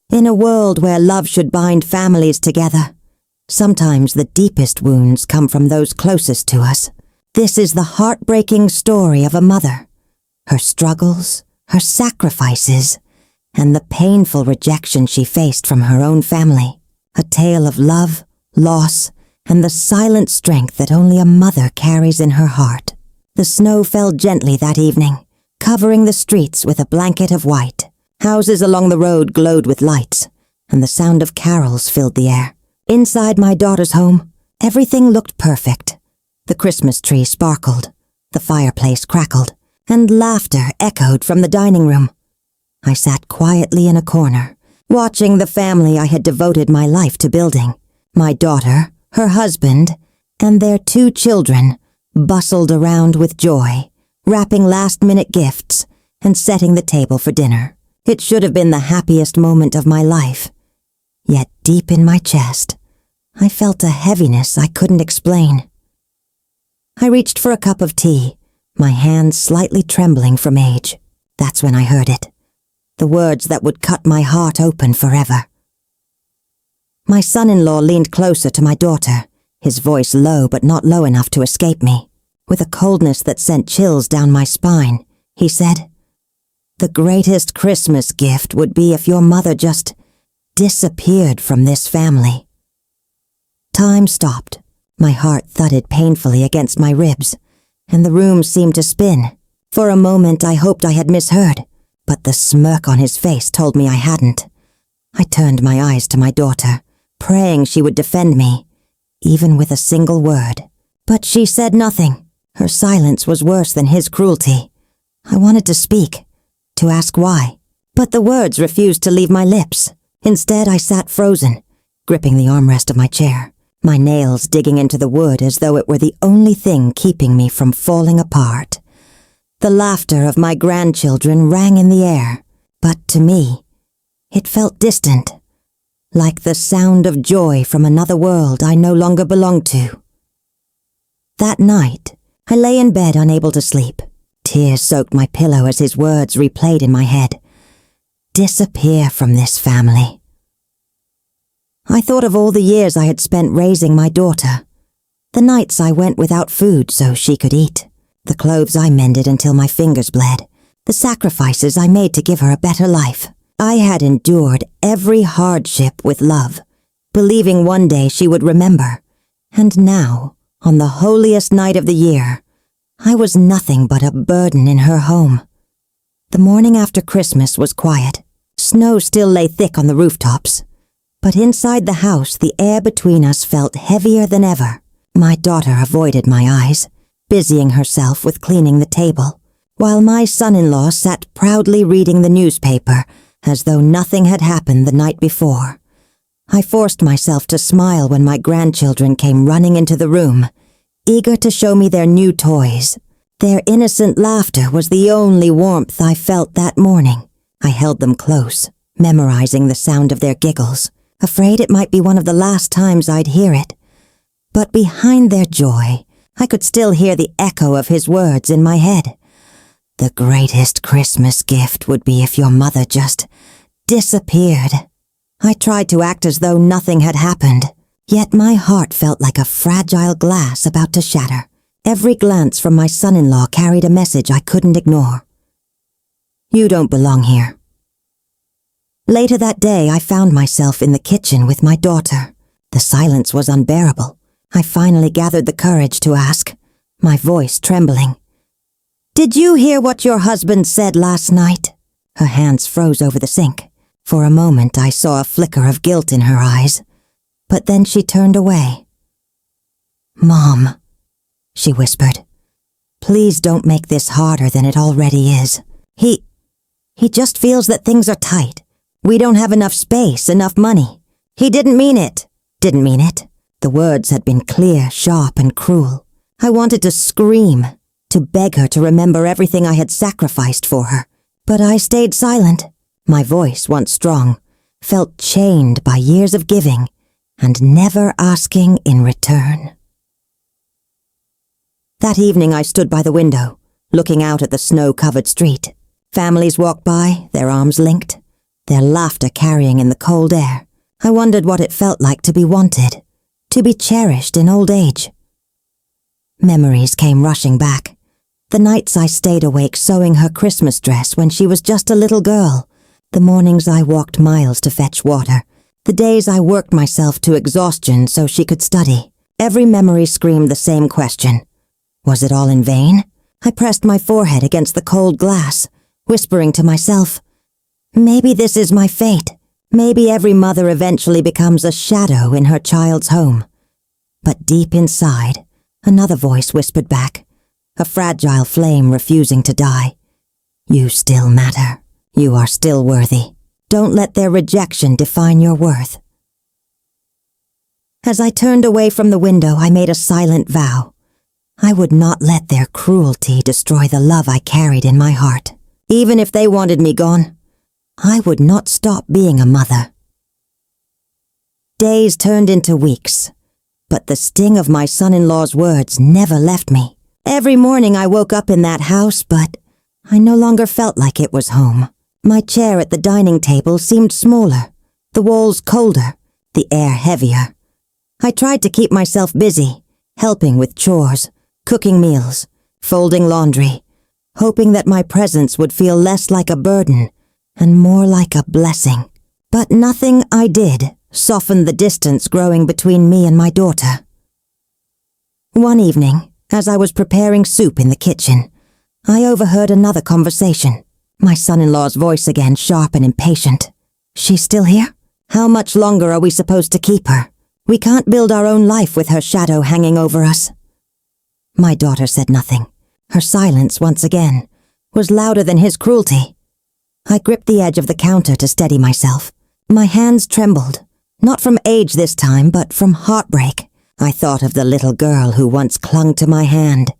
In a world where love should bind families together, sometimes the deepest wounds come from those closest to us. This is the heartbreaking story of a mother, her struggles, her sacrifices, and the painful rejection she faced from her own family. A tale of love, loss, and the silent strength that only a mother carries in her heart. The snow fell gently that evening, covering the streets with a blanket of white. Houses along the road glowed with lights, and the sound of carols filled the air. Inside my daughter's home, everything looked perfect. The Christmas tree sparkled, the fireplace crackled, and laughter echoed from the dining room. I sat quietly in a corner, watching the family I had devoted my life to building. My daughter, her husband, and their 2 children bustled around with joy, wrapping last-minute gifts and setting the table for dinner. It should have been the happiest moment of my life. Yet deep in my chest, I felt a heaviness I couldn't explain. I reached for a cup of tea, my hands slightly trembling from age. That's when I heard it. The words that would cut my heart open forever. My son-in-law leaned closer to my daughter, his voice low but not low enough to escape me. With a coldness that sent chills down my spine, he said, "The greatest Christmas gift would be if your mother just disappeared from this family." Time stopped. My heart thudded painfully against my ribs, and the room seemed to spin. For a moment I hoped I had misheard, but the smirk on his face told me I hadn't. I turned my eyes to my daughter, praying she would defend me, even with a single word. But she said nothing. Her silence was worse than his cruelty. I wanted to speak, to ask why, but the words refused to leave my lips. Instead, I sat frozen, gripping the armrest of my chair, my nails digging into the wood as though it were the only thing keeping me from falling apart. The laughter of my grandchildren rang in the air, but to me, it felt distant, like the sound of joy from another world I no longer belonged to. That night, I lay in bed unable to sleep. Tears soaked my pillow as his words replayed in my head. Disappear from this family. I thought of all the years I had spent raising my daughter, the nights I went without food so she could eat, the clothes I mended until my fingers bled, the sacrifices I made to give her a better life. I had endured every hardship with love, believing one day she would remember. And now, on the holiest night of the year, I was nothing but a burden in her home. The morning after Christmas was quiet. Snow still lay thick on the rooftops. But inside the house, the air between us felt heavier than ever. My daughter avoided my eyes, busying herself with cleaning the table, while my son-in-law sat proudly reading the newspaper as though nothing had happened the night before. I forced myself to smile when my grandchildren came running into the room, eager to show me their new toys. Their innocent laughter was the only warmth I felt that morning. I held them close, memorizing the sound of their giggles, afraid it might be one of the last times I'd hear it. But behind their joy, I could still hear the echo of his words in my head. The greatest Christmas gift would be if your mother just disappeared. I tried to act as though nothing had happened, yet my heart felt like a fragile glass about to shatter. Every glance from my son-in-law carried a message I couldn't ignore. You don't belong here. Later that day, I found myself in the kitchen with my daughter. The silence was unbearable. I finally gathered the courage to ask, my voice trembling. Did you hear what your husband said last night? Her hands froze over the sink. For a moment, I saw a flicker of guilt in her eyes, but then she turned away. Mom, she whispered, please don't make this harder than it already is. He just feels that things are tight. We don't have enough space, enough money. He didn't mean it. Didn't mean it. The words had been clear, sharp, and cruel. I wanted to scream, to beg her to remember everything I had sacrificed for her. But I stayed silent. My voice, once strong, felt chained by years of giving and never asking in return. That evening I stood by the window, looking out at the snow-covered street. Families walked by, their arms linked. their laughter carrying in the cold air. I wondered what it felt like to be wanted, to be cherished in old age. Memories came rushing back. The nights I stayed awake sewing her Christmas dress when she was just a little girl, the mornings I walked miles to fetch water, the days I worked myself to exhaustion so she could study. Every memory screamed the same question. Was it all in vain? I pressed my forehead against the cold glass, whispering to myself, maybe this is my fate. Maybe every mother eventually becomes a shadow in her child's home. But deep inside, another voice whispered back, a fragile flame refusing to die. You still matter. You are still worthy. Don't let their rejection define your worth. As I turned away from the window, I made a silent vow. I would not let their cruelty destroy the love I carried in my heart. Even if they wanted me gone, I would not stop being a mother. Days turned into weeks, but the sting of my son-in-law's words never left me. Every morning I woke up in that house, but I no longer felt like it was home. My chair at the dining table seemed smaller, the walls colder, the air heavier. I tried to keep myself busy, helping with chores, cooking meals, folding laundry, hoping that my presence would feel less like a burden and more like a blessing. But nothing I did softened the distance growing between me and my daughter. One evening, as I was preparing soup in the kitchen, I overheard another conversation, my son-in-law's voice again sharp and impatient. She's still here? How much longer are we supposed to keep her? We can't build our own life with her shadow hanging over us. My daughter said nothing. Her silence, once again, was louder than his cruelty. I gripped the edge of the counter to steady myself. My hands trembled, not from age this time, but from heartbreak. I thought of the little girl who once clung to my hand,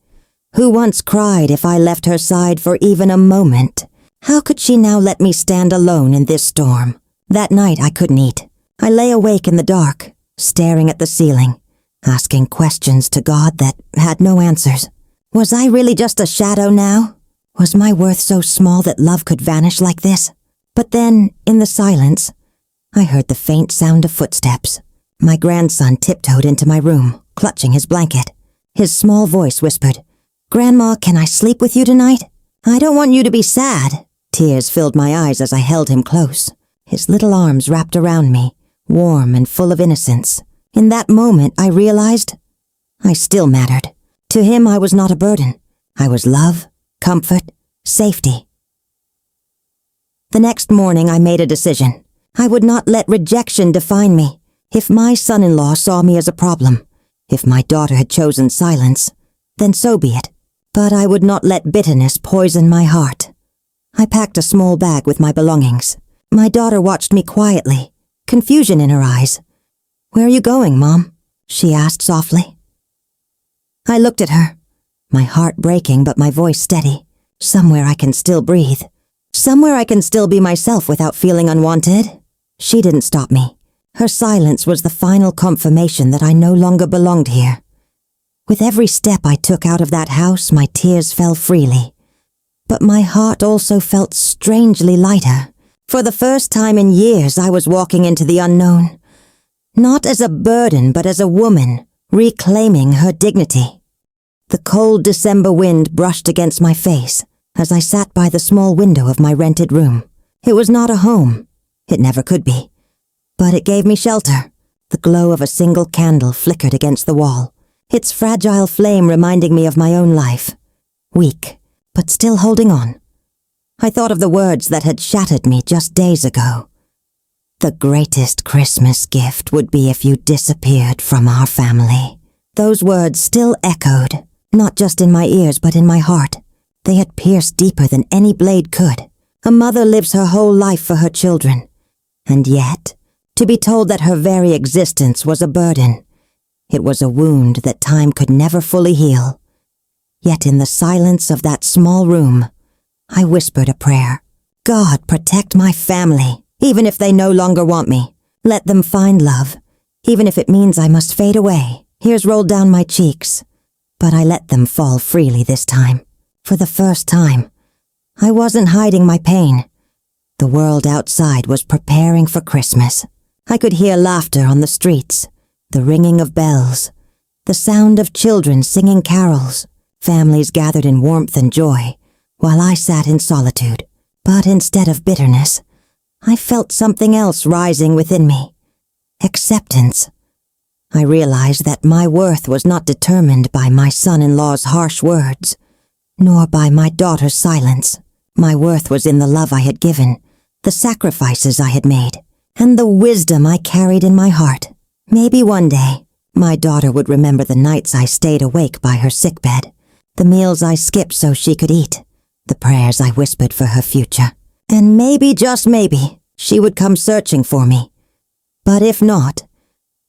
who once cried if I left her side for even a moment. How could she now let me stand alone in this storm? That night I couldn't eat. I lay awake in the dark, staring at the ceiling, asking questions to God that had no answers. Was I really just a shadow now? Was my worth so small that love could vanish like this? But then, in the silence, I heard the faint sound of footsteps. My grandson tiptoed into my room, clutching his blanket. His small voice whispered, "Grandma, can I sleep with you tonight? I don't want you to be sad." Tears filled my eyes as I held him close, his little arms wrapped around me, warm and full of innocence. In that moment, I realized I still mattered. To him, I was not a burden. I was love, comfort, safety. The next morning, I made a decision. I would not let rejection define me. If my son-in-law saw me as a problem, if my daughter had chosen silence, then so be it. But I would not let bitterness poison my heart. I packed a small bag with my belongings. My daughter watched me quietly, confusion in her eyes. "Where are you going, Mom?" she asked softly. I looked at her, my heart breaking but my voice steady. Somewhere I can still breathe. Somewhere I can still be myself without feeling unwanted. She didn't stop me. Her silence was the final confirmation that I no longer belonged here. With every step I took out of that house, my tears fell freely. But my heart also felt strangely lighter. For the first time in years, I was walking into the unknown. Not as a burden, but as a woman, reclaiming her dignity. The cold December wind brushed against my face as I sat by the small window of my rented room. It was not a home. It never could be. But it gave me shelter. The glow of a single candle flickered against the wall, its fragile flame reminding me of my own life. Weak, but still holding on. I thought of the words that had shattered me just days ago. The greatest Christmas gift would be if you disappeared from our family. Those words still echoed, not just in my ears but in my heart. They had pierced deeper than any blade could. A mother lives her whole life for her children. And yet, to be told that her very existence was a burden. It was a wound that time could never fully heal. Yet in the silence of that small room, I whispered a prayer. God, protect my family, even if they no longer want me. Let them find love, even if it means I must fade away. Tears rolled down my cheeks, but I let them fall freely this time. For the first time, I wasn't hiding my pain. The world outside was preparing for Christmas. I could hear laughter on the streets, the ringing of bells, the sound of children singing carols, families gathered in warmth and joy, while I sat in solitude. But instead of bitterness, I felt something else rising within me. Acceptance. I realized that my worth was not determined by my son-in-law's harsh words, nor by my daughter's silence. My worth was in the love I had given, the sacrifices I had made, and the wisdom I carried in my heart. Maybe one day, my daughter would remember the nights I stayed awake by her sickbed, the meals I skipped so she could eat, the prayers I whispered for her future. And maybe, just maybe, she would come searching for me. But if not,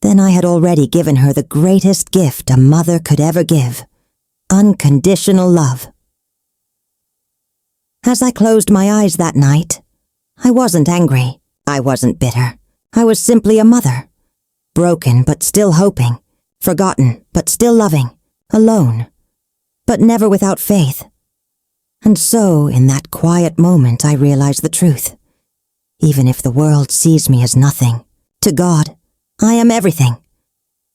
then I had already given her the greatest gift a mother could ever give: unconditional love. As I closed my eyes that night, I wasn't angry. I wasn't bitter. I was simply a mother. Broken but still hoping. Forgotten but still loving. Alone, but never without faith. And so, in that quiet moment, I realized the truth. Even if the world sees me as nothing, to God, I am everything.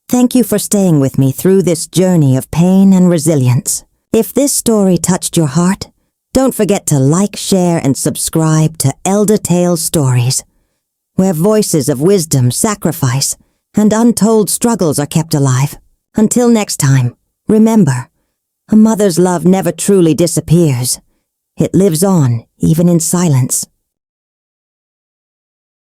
Thank you for staying with me through this journey of pain and resilience. If this story touched your heart, don't forget to like, share, and subscribe to Elder Tales Stories, where voices of wisdom, sacrifice, and untold struggles are kept alive. Until next time, remember, a mother's love never truly disappears. It lives on, even in silence.